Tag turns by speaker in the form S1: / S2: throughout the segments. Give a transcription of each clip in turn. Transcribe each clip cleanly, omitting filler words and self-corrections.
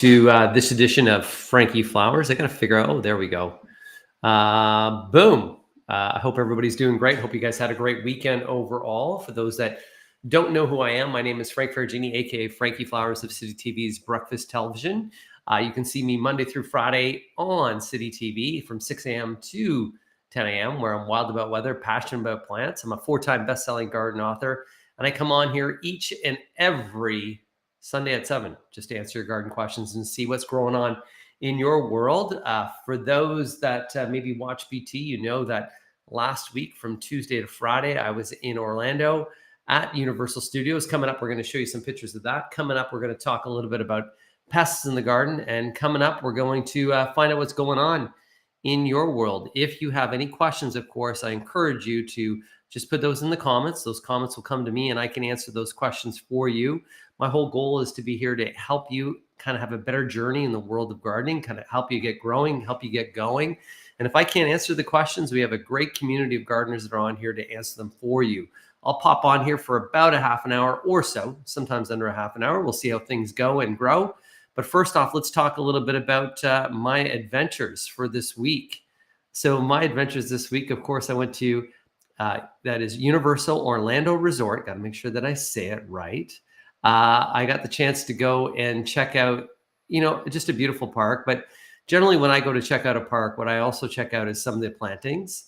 S1: To this edition of Frankie Flowers. I got to figure out. Oh, there we go. Boom. I hope everybody's doing great. Hope you guys had a great weekend overall. For those that don't know who I am, my name is Frank Ferragini, aka Frankie Flowers of City TV's Breakfast Television. You can see me Monday through Friday on City TV from 6 a.m. to 10 a.m., where I'm wild about weather, passionate about plants. I'm a 4-time best-selling garden author, and I come on here each and every Sunday at 7 just to answer your garden questions and see what's going on in your world. For those that maybe watch BT, you know that last week from Tuesday to Friday, I was in Orlando at Universal Studios. Coming up, we're going to show you some pictures of that. Coming up, we're going to talk a little bit about pests in the garden. And coming up, we're going to find out what's going on in your world. If you have any questions, of course, I encourage you to just put those in the comments. Those comments will come to me and I can answer those questions for you. My whole goal is to be here to help you kind of have a better journey in the world of gardening, kind of help you get growing, help you get going. And if I can't answer the questions, we have a great community of gardeners that are on here to answer them for you. I'll pop on here for about a half an hour or so, sometimes under a half an hour. We'll see how things go and grow. But first off, let's talk a little bit about my adventures for this week. So my adventures this week, of course, I went to, that is Universal Orlando Resort. Got to make sure that I say it right. I got the chance to go and check out, just a beautiful park. But generally when I go to check out a park, what I also check out is some of the plantings.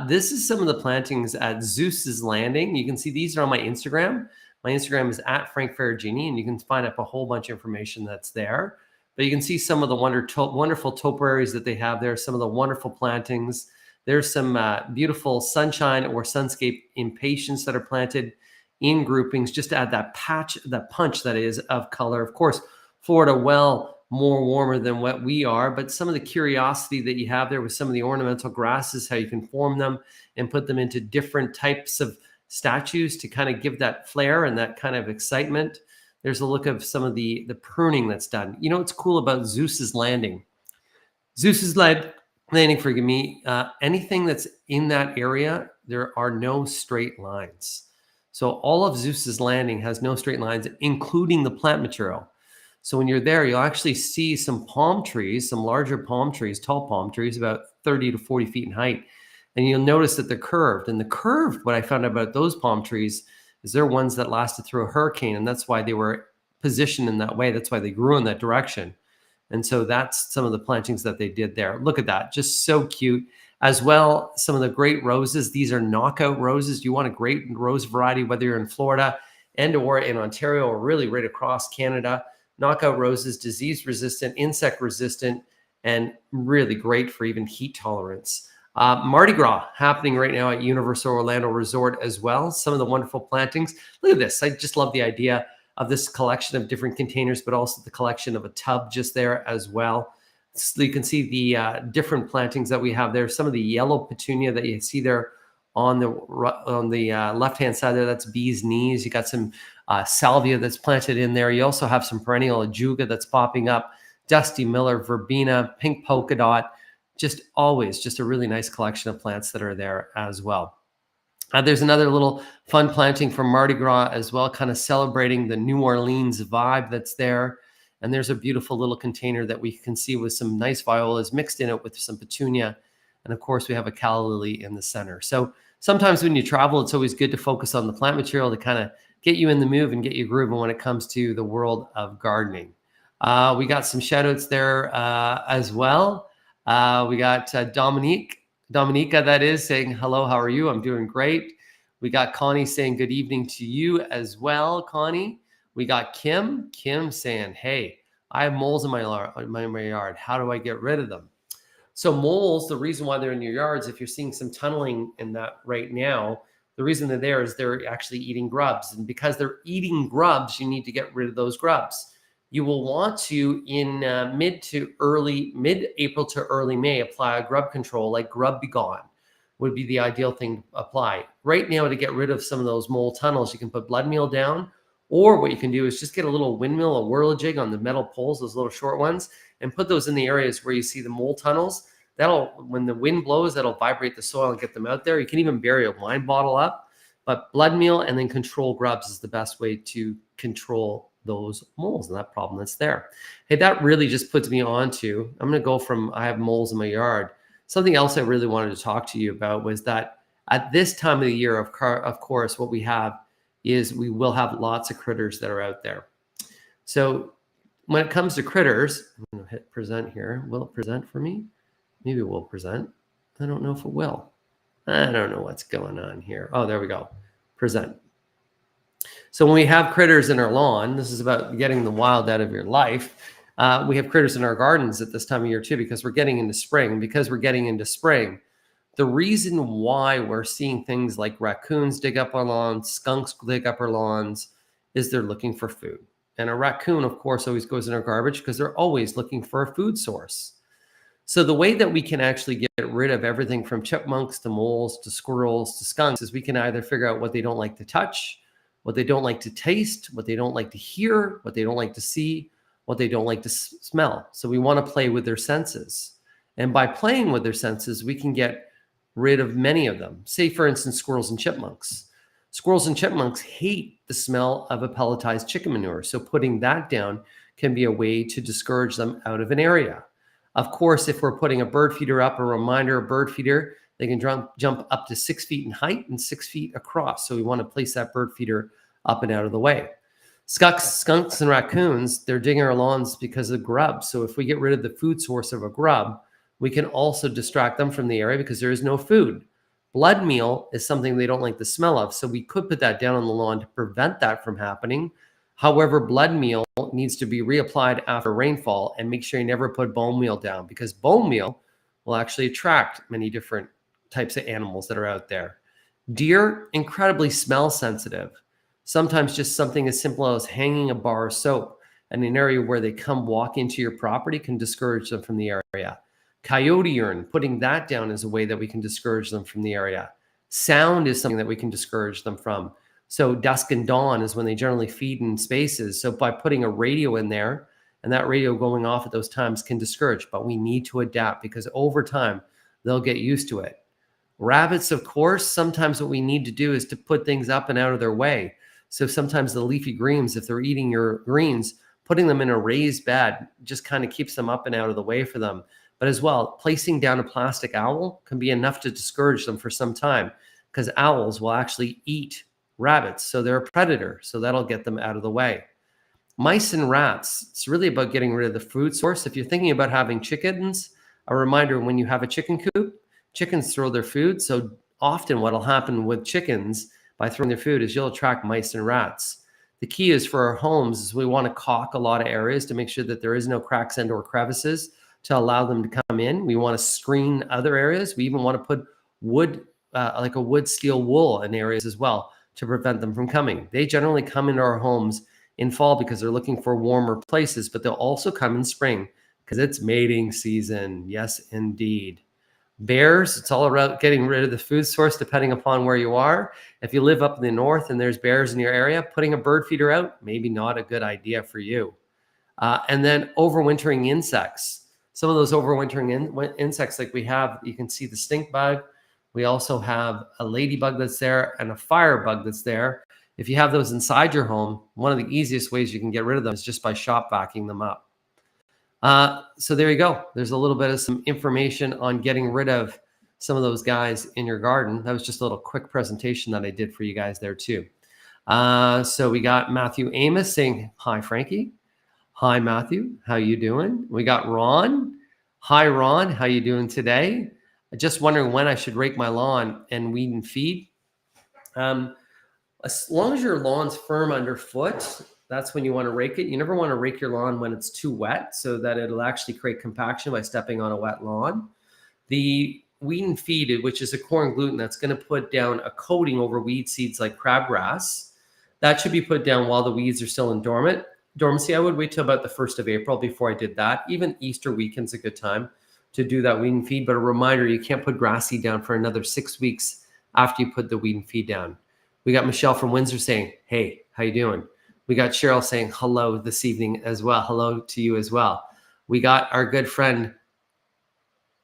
S1: This is some of the plantings at Zeus's Landing. You can see these are on my Instagram. My Instagram is at Frank Ferragini, and you can find up a whole bunch of information that's there. But you can see some of the wonderful topiaries that they have there, some of the wonderful plantings. There's some beautiful sunshine or sunscape impatiens that are planted in groupings, just to add that punch that is of color. Of course, Florida, well, more warmer than what we are, but some of the curiosity that you have there with some of the ornamental grasses, how you can form them and put them into different types of statues to kind of give that flair and that kind of excitement. There's a look of some of the pruning that's done. You know what's cool about Zeus's Landing? Zeus's Landing, forgive me, anything that's in that area, there are no straight lines. So all of Zeus's Landing has no straight lines, including the plant material. So when you're there, you'll actually see some palm trees, some larger palm trees, tall palm trees, about 30 to 40 feet in height. And you'll notice that they're curved. And the curved, what I found out about those palm trees is they're ones that lasted through a hurricane. And that's why they were positioned in that way. That's why they grew in that direction. And so that's some of the plantings that they did there. Look at that, just so cute. As well, some of the great roses. These are knockout roses. You want a great rose variety, whether you're in Florida and or in Ontario or really right across Canada. Knockout roses, disease resistant, insect resistant, and really great for even heat tolerance. Mardi Gras happening right now at Universal Orlando Resort as well. Some of the wonderful plantings. Look at this. I just love the idea of this collection of different containers, but also the collection of a tub just there as well. So you can see the different plantings that we have there. Some of the yellow petunia that you see there on the left-hand side there, that's bee's knees. You got some salvia that's planted in there. You also have some perennial ajuga that's popping up, Dusty Miller, verbena, pink polka dot. Just always just a really nice collection of plants that are there as well. There's another little fun planting from Mardi Gras as well, kind of celebrating the New Orleans vibe that's there. And there's a beautiful little container that we can see with some nice violas mixed in it with some petunia. And of course, we have a calla lily in the center. So sometimes when you travel, it's always good to focus on the plant material to kind of get you in the move and get you grooving when it comes to the world of gardening. We got some shout outs there as well. We got Dominica, that is, saying, hello, how are you? I'm doing great. We got Connie saying good evening to you as well, Connie. We got Kim saying, hey, I have moles in my yard. How do I get rid of them? So moles, the reason why they're in your yards, if you're seeing some tunneling in that right now, the reason they're there is they're actually eating grubs. And because they're eating grubs, you need to get rid of those grubs. You will want to, in mid-April to early May, apply a grub control like Grub B Gon would be the ideal thing to apply. Right now, to get rid of some of those mole tunnels, you can put blood meal down, or what you can do is just get a little windmill, a whirligig on the metal poles, those little short ones, and put those in the areas where you see the mole tunnels. That'll, when the wind blows, that'll vibrate the soil and get them out there. You can even bury a wine bottle up, but blood meal and then control grubs is the best way to control those moles and that problem that's there. Hey, that really just puts me on to, I'm going to go from, I have moles in my yard. Something else I really wanted to talk to you about was that at this time of the year, of course, what we have is we will have lots of critters that are out there. So when it comes to critters, I'm going to hit present here. Will it present for me? Maybe it will present. I don't know if it will. I don't know what's going on here. Oh, there we go. Present. So when we have critters in our lawn, this is about getting the wild out of your life. We have critters in our gardens at this time of year too, because we're getting into spring. Because we're getting into spring, the reason why we're seeing things like raccoons dig up our lawns, skunks dig up our lawns, is they're looking for food. And a raccoon, of course, always goes in our garbage because they're always looking for a food source. So the way that we can actually get rid of everything from chipmunks to moles to squirrels to skunks is we can either figure out what they don't like to touch, what they don't like to taste, what they don't like to hear, what they don't like to see, what they don't like to smell. So we want to play with their senses. And by playing with their senses, we can get rid of many of them. Say, for instance, squirrels and chipmunks. Squirrels and chipmunks hate the smell of a pelletized chicken manure. So putting that down can be a way to discourage them out of an area. Of course, if we're putting a bird feeder up, a reminder, a bird feeder, they can jump up to 6 feet in height and 6 feet across. So we want to place that bird feeder up and out of the way. Skunks and raccoons, they're digging our lawns because of grub. So if we get rid of the food source of a grub, we can also distract them from the area because there is no food. Blood meal is something they don't like the smell of. So we could put that down on the lawn to prevent that from happening. However, blood meal needs to be reapplied after rainfall, and make sure you never put bone meal down, because bone meal will actually attract many different types of animals that are out there. Deer, incredibly smell sensitive. Sometimes just something as simple as hanging a bar of soap in an area where they come walk into your property can discourage them from the area. Coyote urine, putting that down is a way that we can discourage them from the area. Sound is something that we can discourage them from. So dusk and dawn is when they generally feed in spaces. So by putting a radio in there, and that radio going off at those times can discourage, but we need to adapt because over time they'll get used to it. Rabbits, of course, sometimes what we need to do is to put things up and out of their way. So sometimes the leafy greens, if they're eating your greens, putting them in a raised bed just kind of keeps them up and out of the way for them. But as well, placing down a plastic owl can be enough to discourage them for some time, because owls will actually eat rabbits. So they're a predator. So that'll get them out of the way. Mice and rats, it's really about getting rid of the food source. If you're thinking about having chickens, a reminder, when you have a chicken coop, chickens throw their food. So often what'll happen with chickens by throwing their food is you'll attract mice and rats. The key is for our homes is we want to caulk a lot of areas to make sure that there is no cracks and or crevices to allow them to come in. We want to screen other areas. We even want to put wood, like a wood steel wool in areas as well to prevent them from coming. They generally come into our homes in fall because they're looking for warmer places, but they'll also come in spring because it's mating season. Yes, indeed. Bears, it's all about getting rid of the food source depending upon where you are. If you live up in the north and there's bears in your area, putting a bird feeder out, maybe not a good idea for you. And then overwintering insects. Some of those overwintering insects, like we have, you can see the stink bug. We also have a ladybug that's there and a firebug that's there. If you have those inside your home, one of the easiest ways you can get rid of them is just by shop vacuuming them up. So there you go. There's a little bit of some information on getting rid of some of those guys in your garden. That was just a little quick presentation that I did for you guys there too. So we got Matthew Amos saying, hi, Frankie. Hi, Matthew. How you doing? We got Ron. Hi, Ron. How you doing today? Just wondering when I should rake my lawn and weed and feed. As long as your lawn's firm underfoot, that's when you want to rake it. You never want to rake your lawn when it's too wet, so that it'll actually create compaction by stepping on a wet lawn. The weed and feed, which is a corn gluten that's going to put down a coating over weed seeds like crabgrass, that should be put down while the weeds are still in dormancy. I would wait till about the 1st of April before I did that. Even Easter weekend's a good time to do that weed and feed. But a reminder, you can't put grass seed down for another 6 weeks after you put the weed and feed down. We got Michelle from Windsor saying, hey, how you doing? We got Cheryl saying hello this evening as well. Hello to you as well. We got our good friend,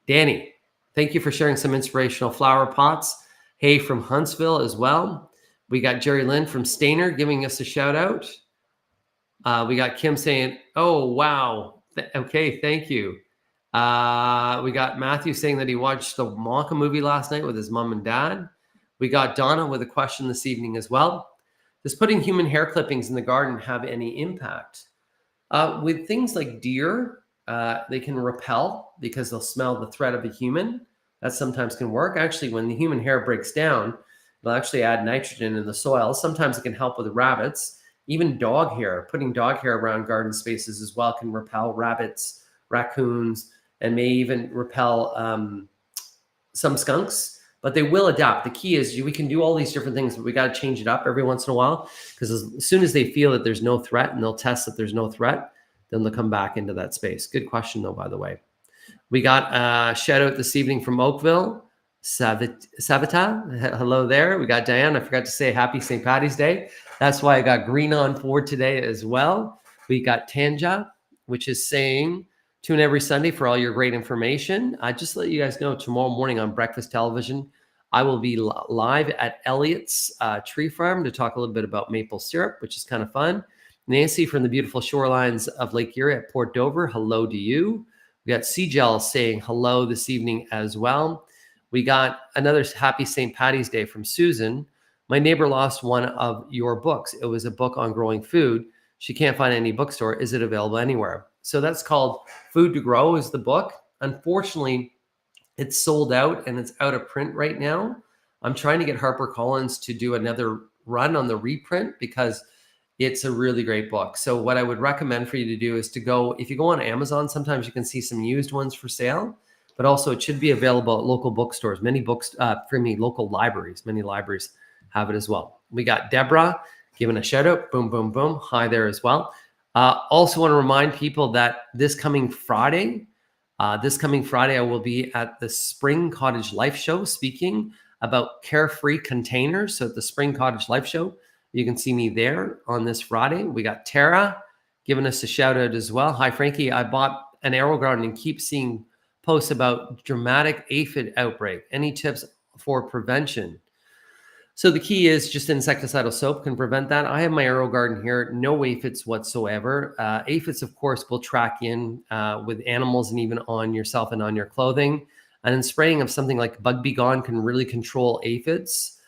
S1: Danny. Thank you for sharing some inspirational flower pots. Hey, from Huntsville as well. We got Jerry Lynn from Stainer giving us a shout out. We got Kim saying, "Oh wow, okay, thank you." We got Matthew saying that he watched the Wonka movie last night with his mom and dad. We got Donna with a question this evening as well. Does putting human hair clippings in the garden have any impact? With things like deer, they can repel because they'll smell the threat of a human. That sometimes can work. Actually, when the human hair breaks down, it'll actually add nitrogen in the soil. Sometimes it can help with rabbits. Even dog hair, putting dog hair around garden spaces as well can repel rabbits, raccoons, and may even repel some skunks, but they will adapt. The key is we can do all these different things, but we got to change it up every once in a while, because as soon as they feel that there's no threat and they'll test that there's no threat, then they'll come back into that space. Good question, though, by the way. We got a shout out this evening from Oakville. Savita, hello there. We got Diane. I forgot to say happy St. Patty's Day. That's why I got green on board today as well. We got Tanja, which is saying, tune every Sunday for all your great information. I just let you guys know tomorrow morning on Breakfast Television, I will be live at Elliott's Tree Farm to talk a little bit about maple syrup, which is kind of fun. Nancy from the beautiful shorelines of Lake Erie at Port Dover, hello to you. We got CGel saying hello this evening as well. We got another happy St. Patty's Day from Susan. My neighbor lost one of your books. It was a book on growing food. She can't find any bookstore. Is it available anywhere? So that's called Food to Grow is the book. Unfortunately, it's sold out and it's out of print right now. I'm trying to get HarperCollins to do another run on the reprint because it's a really great book. So what I would recommend for you to do is to go, if you go on Amazon, sometimes you can see some used ones for sale, but also it should be available at local bookstores. Many local libraries, many libraries have it as well. We got Deborah giving a shout out. Boom, boom, boom. Hi there as well. Also want to remind people that this coming Friday, I will be at the Spring Cottage Life Show speaking about carefree containers. So at the Spring Cottage Life Show, you can see me there on this Friday. We got Tara giving us a shout out as well. Hi, Frankie. I bought an AeroGarden and keep seeing posts about dramatic aphid outbreak. Any tips for prevention? So the key is just insecticidal soap can prevent that. I have my AeroGarden here, no aphids whatsoever. Aphids, of course, will track in with animals and even on yourself and on your clothing. And then spraying of something like Bug Be Gone can really control aphids.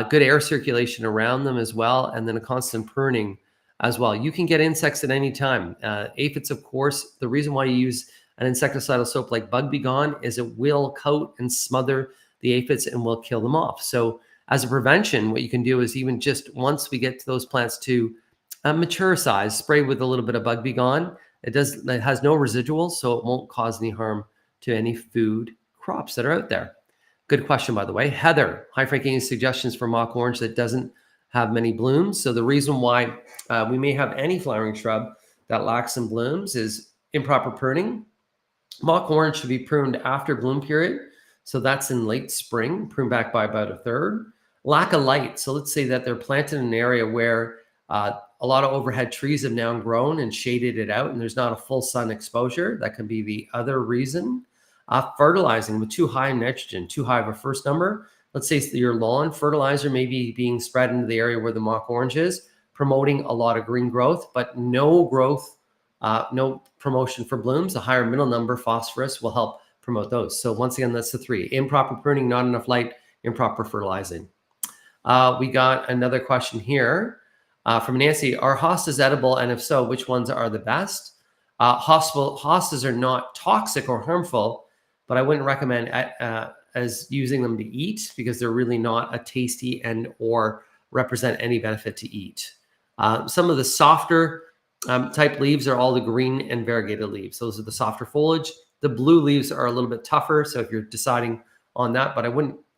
S1: Good air circulation around them as well, and then a constant pruning as well. You can get insects at any time. Aphids, of course, the reason why you use an insecticidal soap like Bug Be Gone is it will coat and smother the aphids and will kill them off. So as a prevention, what you can do is even just once we get to those plants to a mature size, spray with a little bit of Bug Be Gone. It has no residuals, so it won't cause any harm to any food crops that are out there. Good question, by the way. Heather, hi, Frankie, any suggestions for mock orange that doesn't have many blooms? So the reason why we may have any flowering shrub that lacks some blooms is improper pruning. Mock orange should be pruned after bloom period. So that's in late spring, prune back by about a third. Lack of light. So let's say that they're planted in an area where a lot of overhead trees have now grown and shaded it out, and there's not a full sun exposure. That can be the other reason. Fertilizing with too high nitrogen, too high of a first number. Let's say your lawn fertilizer may be being spread into the area where the mock orange is, promoting a lot of green growth, but no growth, no promotion for blooms. A higher middle number, phosphorus, will help promote those. So once again, that's the three. Improper pruning, not enough light, improper fertilizing. We got another question here from Nancy. Are hostas edible? And if so, which ones are the best? Hostas are not toxic or harmful, but I wouldn't recommend as using them to eat because they're really not a tasty and or represent any benefit to eat. Some of the softer type leaves are all the green and variegated leaves. Those are the softer foliage. The blue leaves are a little bit tougher. So if you're deciding on that, but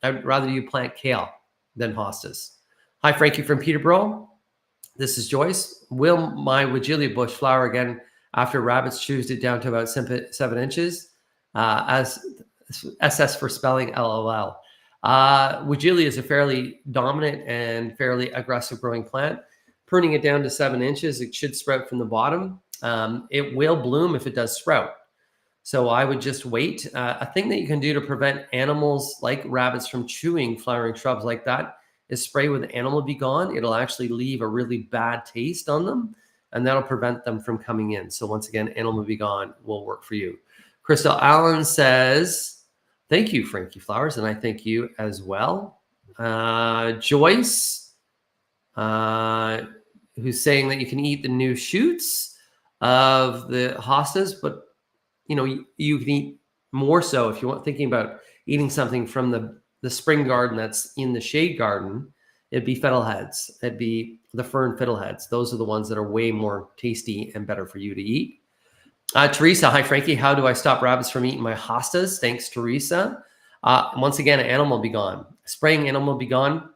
S1: I'd rather you plant kale than hostas. Hi, Frankie from Peterborough. This is Joyce. Will my Weigela bush flower again after rabbits chewed it down to about 7 inches? As SS for spelling, LOL. Weigela is a fairly dominant and fairly aggressive growing plant. Pruning it down to 7 inches, it should sprout from the bottom. It will bloom if it does sprout. So I would just wait. A thing that you can do to prevent animals like rabbits from chewing flowering shrubs like that is spray with Animal Be Gone. It'll actually leave a really bad taste on them. and that'll prevent them from coming in. So once again, Animal Be Gone will work for you. Crystal Allen says, thank you, Frankie Flowers, and I thank you as well. Joyce, who's saying that you can eat the new shoots of the hostas, but you can eat more so if you want thinking about eating something from the spring garden that's in the shade garden. It'd be fiddleheads. It'd be the fern fiddleheads. Those are the ones that are way more tasty and better for you to eat. Teresa, hi Frankie. How do I stop rabbits from eating my hostas? Thanks, Teresa. Once again, Animal Be Gone. Spraying Animal Be Gone.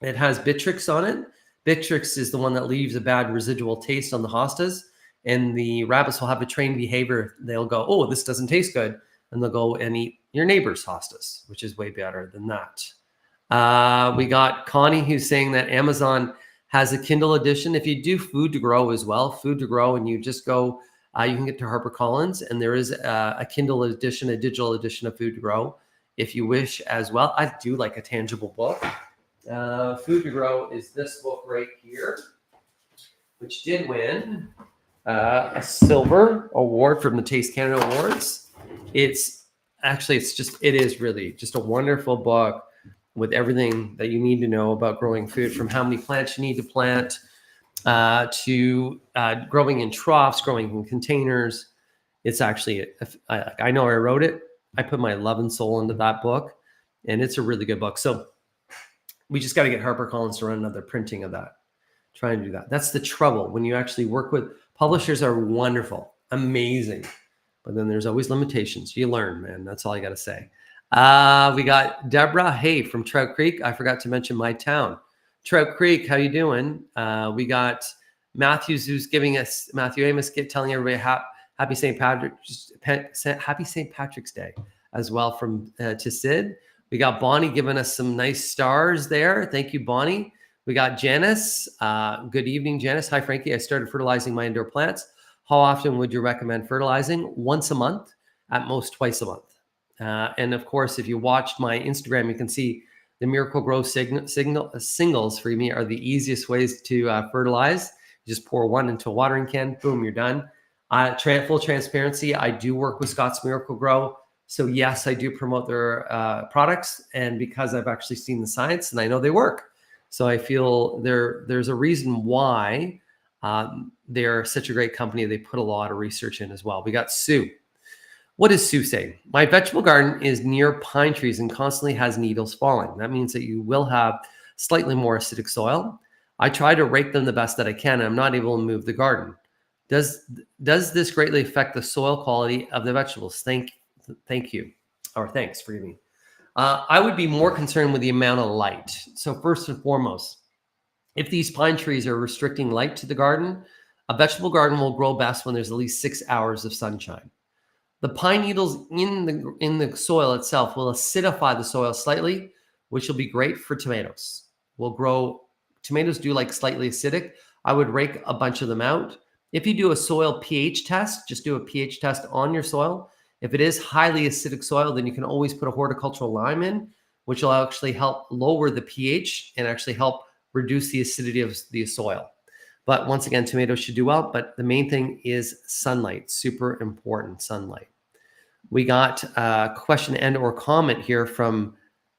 S1: It has Bitrix on it. Bitrix is the one that leaves a bad residual taste on the hostas, and the rabbits will have a trained behavior. They'll go, oh, this doesn't taste good, and they'll go and eat your neighbor's hostas, which is way better than that. We got Connie who's saying that Amazon has a Kindle edition. If you do Food to Grow as well, Food to Grow, and you just go, you can get to HarperCollins, and there is a Kindle edition, a digital edition of Food to Grow, if you wish as well. I do like a tangible book. Food to Grow is this book right here, which did win a silver award from the Taste Canada Awards. It is really just a wonderful book with everything that you need to know about growing food, from how many plants you need to plant to growing in troughs, growing in containers. It's actually, I know I wrote it. I put my love and soul into that book, and it's a really good book. So we just got to get HarperCollins to run another printing of that. Try and do that. That's the trouble when you actually work with publishers. Are wonderful, amazing, but then there's always limitations. You learn, man. That's all I got to say. We got Deborah, hey, from Trout Creek. I forgot to mention my town, Trout Creek. How you doing? We got Matthews, who's giving us Matthew Amos, telling everybody happy St. Patrick's Day as well from to Sid. We got Bonnie giving us some nice stars there. Thank you, Bonnie. We got Janice. Good evening, Janice. Hi, Frankie. I started fertilizing my indoor plants. How often would you recommend fertilizing? Once a month, at most twice a month. And of course, if you watched my Instagram, you can see the Miracle Grow singles for me are the easiest ways to fertilize. You just pour one into a watering can, boom, you're done. Full transparency, I do work with Scott's Miracle Grow. So yes, I do promote their products, and because I've actually seen the science and I know they work. So I feel there's a reason why they're such a great company. They put a lot of research in as well. We got Sue. What does Sue say? My vegetable garden is near pine trees and constantly has needles falling. That means that you will have slightly more acidic soil. I try to rake them the best that I can, and I'm not able to move the garden. Does this greatly affect the soil quality of the vegetables? Thank you, or thanks, forgive me. I would be more concerned with the amount of light. So first and foremost, if these pine trees are restricting light to the garden, a vegetable garden will grow best when there's at least 6 hours of sunshine. The pine needles in the soil itself will acidify the soil slightly, which will be great for tomatoes. Tomatoes do like slightly acidic. I would rake a bunch of them out. If you do a soil pH test, just do a pH test on your soil. If it is highly acidic soil, then you can always put a horticultural lime in, which will actually help lower the pH and actually help reduce the acidity of the soil. But once again, tomatoes should do well, but the main thing is sunlight, super important, sunlight. We got a question and or comment here from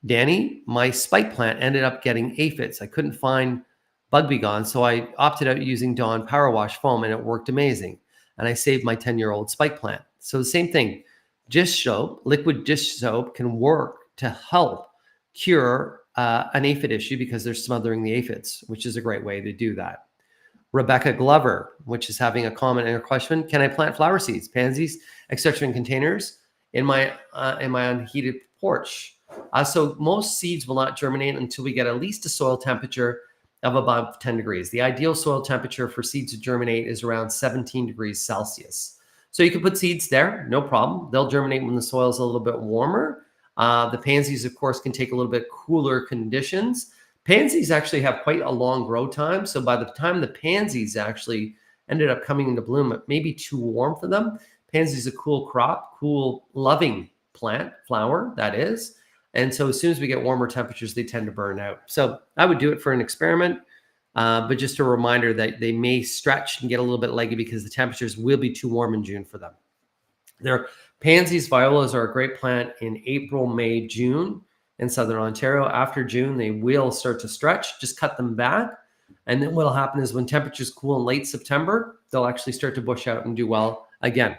S1: Danny. My spike plant ended up getting aphids. I couldn't find Bug Be Gone, so I opted out using Dawn Power Wash foam, and it worked amazing. And I saved my 10-year-old spike plant. So the same thing, dish soap, liquid dish soap can work to help cure an aphid issue because they're smothering the aphids, which is a great way to do that. Rebecca Glover, which is having a comment and a question. Can I plant flower seeds, pansies, etc. in containers in my unheated porch? So most seeds will not germinate until we get at least a soil temperature of above 10 degrees. The ideal soil temperature for seeds to germinate is around 17 degrees Celsius. So you can put seeds there, no problem. They'll germinate when the soil is a little bit warmer. The pansies, of course, can take a little bit cooler conditions. Pansies actually have quite a long grow time. So by the time the pansies actually ended up coming into bloom, it may be too warm for them. Pansy is a cool crop, cool loving plant, flower, that is. And so as soon as we get warmer temperatures, they tend to burn out. So I would do it for an experiment. But just a reminder that they may stretch and get a little bit leggy because the temperatures will be too warm in June for them. Their pansies, violas are a great plant in April, May, June in Southern Ontario. After June, they will start to stretch. Just cut them back. And then what will happen is when temperatures cool in late September, they'll actually start to bush out and do well again.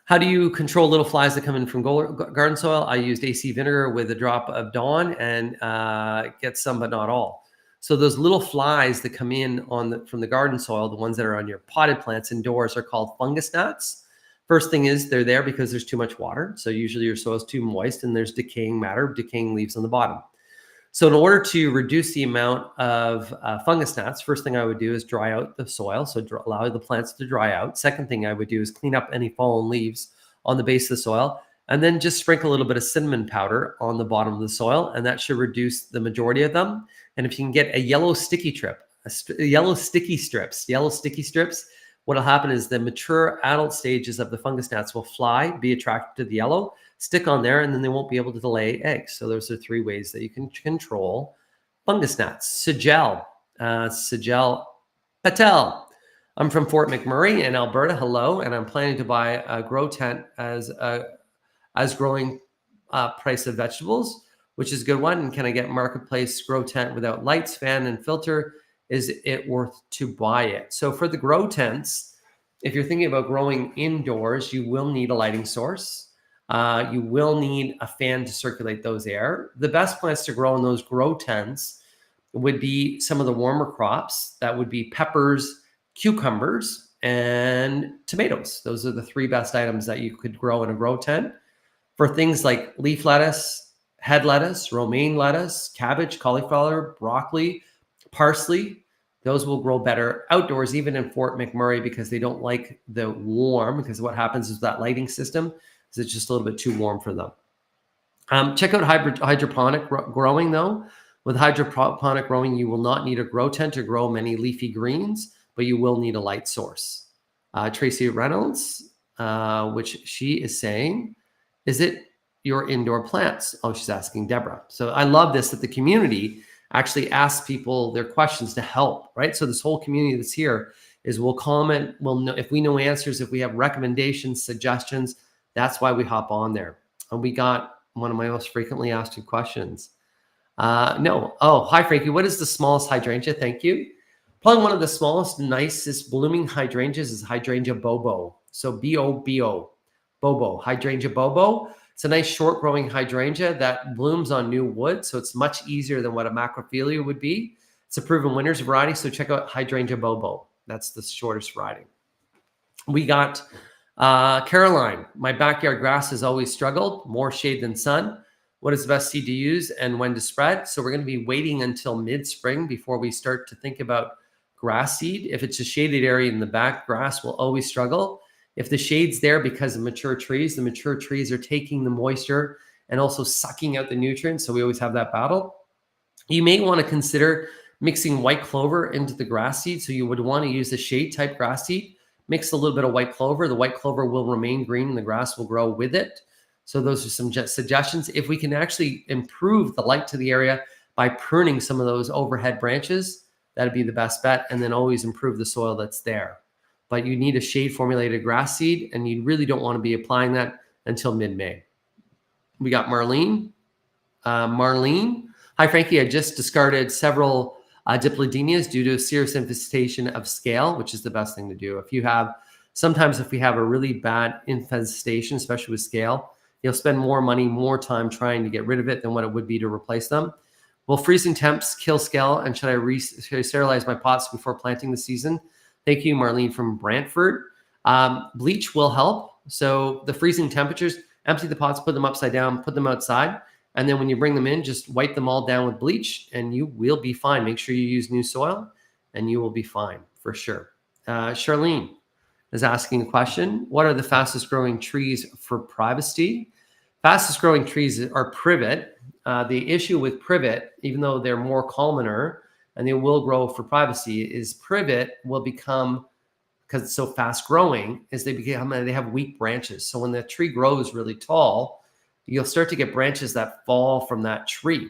S1: How do you control little flies that come in from garden soil? I used AC vinegar with a drop of Dawn and get some, but not all. So those little flies that come in from the garden soil, the ones that are on your potted plants indoors, are called fungus gnats. First thing is they're there because there's too much water. So usually your soil is too moist and there's decaying matter, decaying leaves on the bottom. So in order to reduce the amount of fungus gnats, first thing I would do is dry out the soil. So allow the plants to dry out. Second thing I would do is clean up any fallen leaves on the base of the soil, and then just sprinkle a little bit of cinnamon powder on the bottom of the soil, and that should reduce the majority of them. And if you can get a yellow sticky strips, what'll happen is the mature adult stages of the fungus gnats will fly, be attracted to the yellow, stick on there, and then they won't be able to lay eggs. So those are 3 ways that you can control fungus gnats. Sigel Patel. I'm from Fort McMurray in Alberta. Hello, and I'm planning to buy a grow tent as growing price of vegetables, which is a good one. And can I get marketplace grow tent without lights, fan, and filter? Is it worth to buy it? So for the grow tents, if you're thinking about growing indoors, you will need a lighting source. You will need a fan to circulate those air. The best plants to grow in those grow tents would be some of the warmer crops. That would be peppers, cucumbers, and tomatoes. Those are the 3 best items that you could grow in a grow tent. For things like leaf lettuce, head lettuce, romaine lettuce, cabbage, cauliflower, broccoli, parsley, those will grow better outdoors, even in Fort McMurray, because they don't like the warm, because what happens is that lighting system is it's just a little bit too warm for them. Check out hydroponic growing though. With hydroponic growing, you will not need a grow tent to grow many leafy greens, but you will need a light source. Tracy Reynolds, which she is saying, is it your indoor plants? Oh, she's asking Deborah. So I love this, that the community actually asks people their questions to help, right? So this whole community that's here is we'll comment, we'll know if we know answers, if we have recommendations, suggestions, that's why we hop on there. And we got one of my most frequently asked questions. No. Oh, hi, Frankie. What is the smallest hydrangea? Thank you. Probably one of the smallest, nicest blooming hydrangeas is Hydrangea Bobo. So B-O-B-O, Bobo, Hydrangea Bobo. It's a nice short growing hydrangea that blooms on new wood. So it's much easier than what a macrophylla would be. It's a proven winner's variety. So check out Hydrangea Bobo. That's the shortest variety. We got Caroline. My backyard grass has always struggled, more shade than sun. What is the best seed to use and when to spread? So we're going to be waiting until mid-spring before we start to think about grass seed. If it's a shaded area in the back, grass will always struggle. If the shade's there because of mature trees, the mature trees are taking the moisture and also sucking out the nutrients. So we always have that battle. You may want to consider mixing white clover into the grass seed. So you would want to use the shade type grass seed, mix a little bit of white clover. The white clover will remain green and the grass will grow with it. So those are some suggestions. If we can actually improve the light to the area by pruning some of those overhead branches, that'd be the best bet. And then always improve the soil that's there. But you need a shade formulated grass seed, and you really don't want to be applying that until mid-May. We got Marlene. Marlene. Hi, Frankie. I just discarded several dipladenias due to serious infestation of scale, which is the best thing to do. Sometimes if we have a really bad infestation, especially with scale, you'll spend more money, more time trying to get rid of it than what it would be to replace them. Will freezing temps kill scale, and should I sterilize my pots before planting this season? Thank you, Marlene from Brantford. Bleach will help. So the freezing temperatures, empty the pots, put them upside down, put them outside. And then when you bring them in, just wipe them all down with bleach and you will be fine. Make sure you use new soil and you will be fine for sure. Charlene is asking a question. What are the fastest growing trees for privacy? Fastest growing trees are privet. The issue with privet, even though they're more columnar, and they will grow for privacy, is privet will become, because it's so fast growing, is they have weak branches. So when the tree grows really tall, you'll start to get branches that fall from that tree.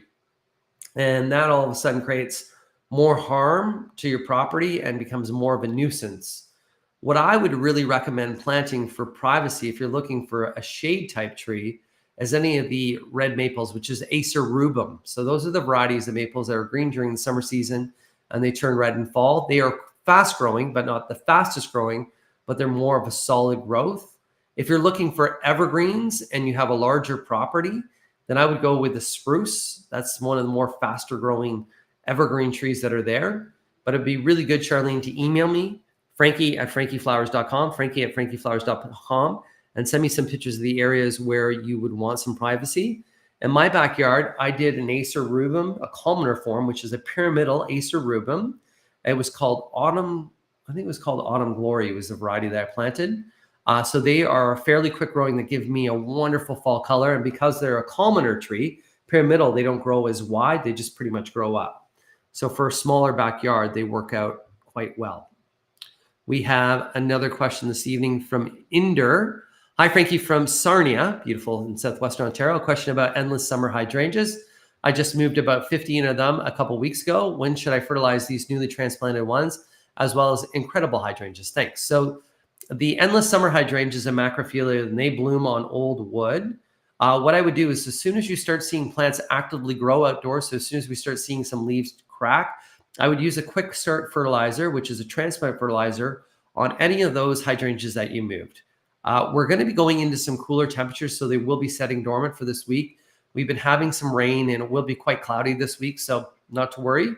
S1: And that all of a sudden creates more harm to your property and becomes more of a nuisance. What I would really recommend planting for privacy, if you're looking for a shade type tree, is any of the red maples, which is Acer rubrum. So those are the varieties of maples that are green during the summer season and they turn red in fall. They are fast growing, but not the fastest growing, but they're more of a solid growth. If you're looking for evergreens and you have a larger property, then I would go with the spruce. That's one of the more faster growing evergreen trees that are there. But it'd be really good, Charlene, to email me, Frankie@frankieflowers.com, Frankie@frankieflowers.com, and send me some pictures of the areas where you would want some privacy. In my backyard, I did an Acer rubrum, a columnar form, which is a pyramidal Acer rubrum. It was called Autumn, I think it was called Autumn Glory was the variety that I planted. So they are fairly quick growing that give me a wonderful fall color. And because they're a columnar tree, pyramidal, they don't grow as wide. They just pretty much grow up. So for a smaller backyard, they work out quite well. We have another question this evening from Inder. Hi, Frankie from Sarnia, beautiful in southwestern Ontario. A question about endless summer hydrangeas. I just moved about 15 of them a couple weeks ago. When should I fertilize these newly transplanted ones, as well as incredible hydrangeas? Thanks. So the endless summer hydrangeas and macrophilia, and they bloom on old wood. What I would do is as soon as you start seeing plants actively grow outdoors, so as soon as we start seeing some leaves crack, I would use a quick start fertilizer, which is a transplant fertilizer, on any of those hydrangeas that you moved. We're going to be going into some cooler temperatures, so they will be setting dormant for this week. We've been having some rain and it will be quite cloudy this week, so not to worry.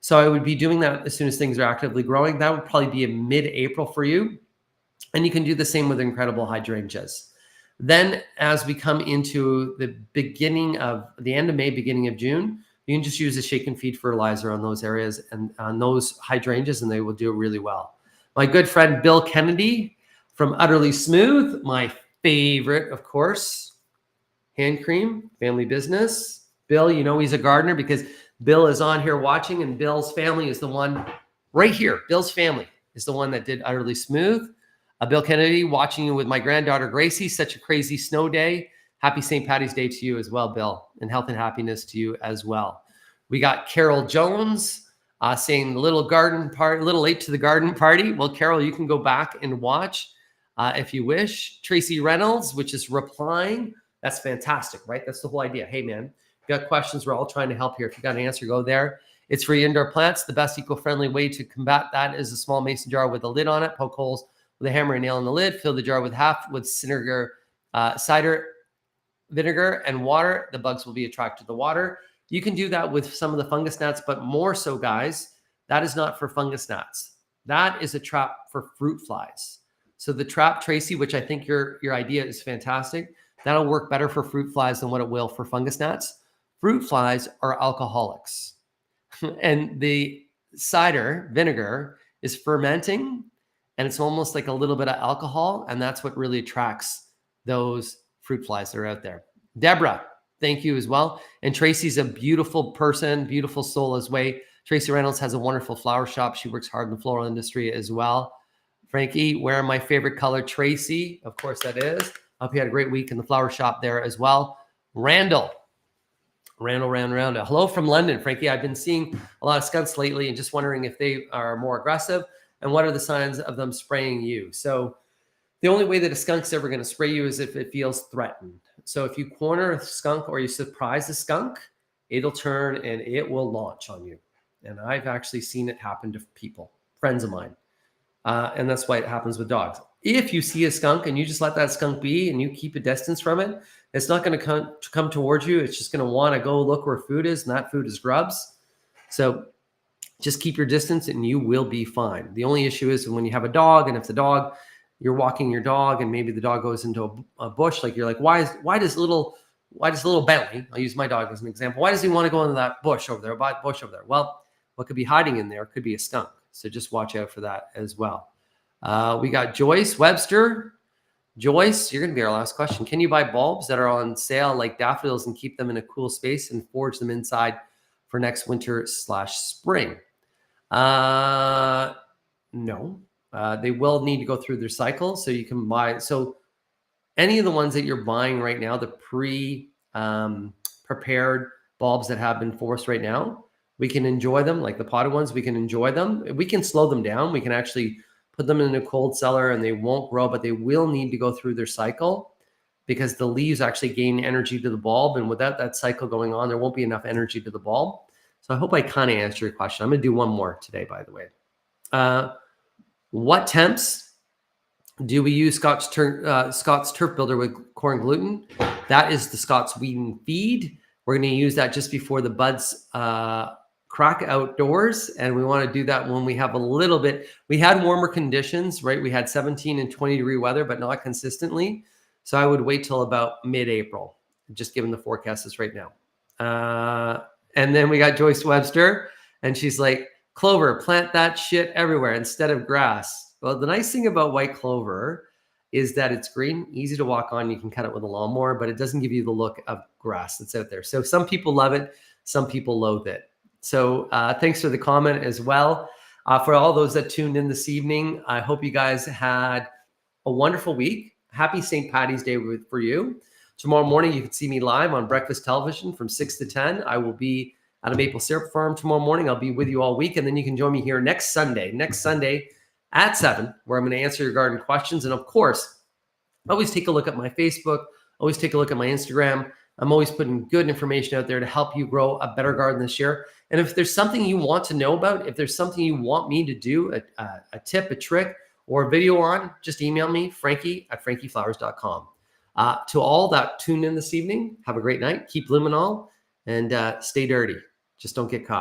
S1: So I would be doing that as soon as things are actively growing. That would probably be a mid-April for you. And you can do the same with incredible hydrangeas. Then as we come into the end of May, beginning of June, you can just use a shake and feed fertilizer on those areas and on those hydrangeas, and they will do really well. My good friend Bill Kennedy from Utterly Smooth, my favorite, of course, hand cream, family business. Bill, you know he's a gardener because Bill is on here watching, and Bill's family is the one right here. Bill's family is the one that did Utterly Smooth. Bill Kennedy, watching you with my granddaughter Gracie. Such a crazy snow day. Happy St. Patty's Day to you as well, Bill, and health and happiness to you as well. We got Carol Jones saying little late to the garden party. Well, Carol, you can go back and watch if you wish. Tracy Reynolds, which is replying. That's fantastic, right? That's the whole idea. Hey, man, you got questions? We're all trying to help here. If you got an answer, go there. It's for indoor plants. The best eco-friendly way to combat that is a small mason jar with a lid on it. Poke holes with a hammer and nail in the lid. Fill the jar with cider vinegar and water. The bugs will be attracted to the water. You can do that with some of the fungus gnats, but more so, guys, that is not for fungus gnats. That is a trap for fruit flies. So the trap, Tracy, which I think your idea is fantastic, that'll work better for fruit flies than what it will for fungus gnats. Fruit flies are alcoholics. And the cider vinegar is fermenting, and it's almost like a little bit of alcohol, and that's what really attracts those fruit flies that are out there. Deborah, thank you as well. And Tracy's a beautiful person, beautiful soul as well. Tracy Reynolds has a wonderful flower shop. She works hard in the floral industry as well. Frankie, wear my favorite color, Tracy. Of course that is. I hope you had a great week in the flower shop there as well. Randall. Hello from London, Frankie. I've been seeing a lot of skunks lately and just wondering if they are more aggressive and what are the signs of them spraying you. So the only way that a skunk's ever going to spray you is if it feels threatened. So if you corner a skunk or you surprise a skunk, it'll turn and it will launch on you. And I've actually seen it happen to people, friends of mine. And that's why it happens with dogs. If you see a skunk and you just let that skunk be and you keep a distance from it, it's not going to come towards you. It's just going to want to go look where food is, and that food is grubs. So just keep your distance and you will be fine. The only issue is when you have a dog, and if you're walking your dog and maybe the dog goes into a bush, like you're like, why does little Bentley, I'll use my dog as an example, why does he want to go into that bush over there, Well, what could be hiding in there could be a skunk. So just watch out for that as well. We got Joyce Webster. Joyce, you're going to be our last question. Can you buy bulbs that are on sale like daffodils and keep them in a cool space and forage them inside for next winter/spring? No. They will need to go through their cycle. So you can buy. So any of the ones that you're buying right now, the prepared bulbs that have been forced right now, We can enjoy them, like the potted ones. We can enjoy them. We can slow them down. We can actually put them in a cold cellar and they won't grow, but they will need to go through their cycle because the leaves actually gain energy to the bulb. And without that cycle going on, there won't be enough energy to the bulb. So I hope I kind of answered your question. I'm going to do one more today, by the way. What temps do we use Scott's Turf Builder with corn gluten? That is the Scott's Wheaten feed. We're going to use that just before the buds crack outdoors. And we want to do that when we have a little bit, we had warmer conditions, right? We had 17 and 20 degree weather, but not consistently. So I would wait till about mid-April, just given the forecast is right now. And then we got Joyce Webster, and she's like, clover, plant that shit everywhere instead of grass. Well, the nice thing about white clover is that it's green, easy to walk on. You can cut it with a lawnmower, but it doesn't give you the look of grass that's out there. So some people love it, some people loathe it. So thanks for the comment as well. For all those that tuned in this evening, I hope you guys had a wonderful week. Happy St. Paddy's Day for you. Tomorrow morning, you can see me live on Breakfast Television from 6 to 10. I will be at a maple syrup farm tomorrow morning. I'll be with you all week. And then you can join me here next Sunday at 7, where I'm going to answer your garden questions. And of course, always take a look at my Facebook, always take a look at my Instagram. I'm always putting good information out there to help you grow a better garden this year. And if there's something you want to know about, if there's something you want me to do, a tip, a trick, or a video on, just email me, frankie@frankieflowers.com. To all that tuned in this evening, have a great night. Keep luminol and stay dirty. Just don't get caught.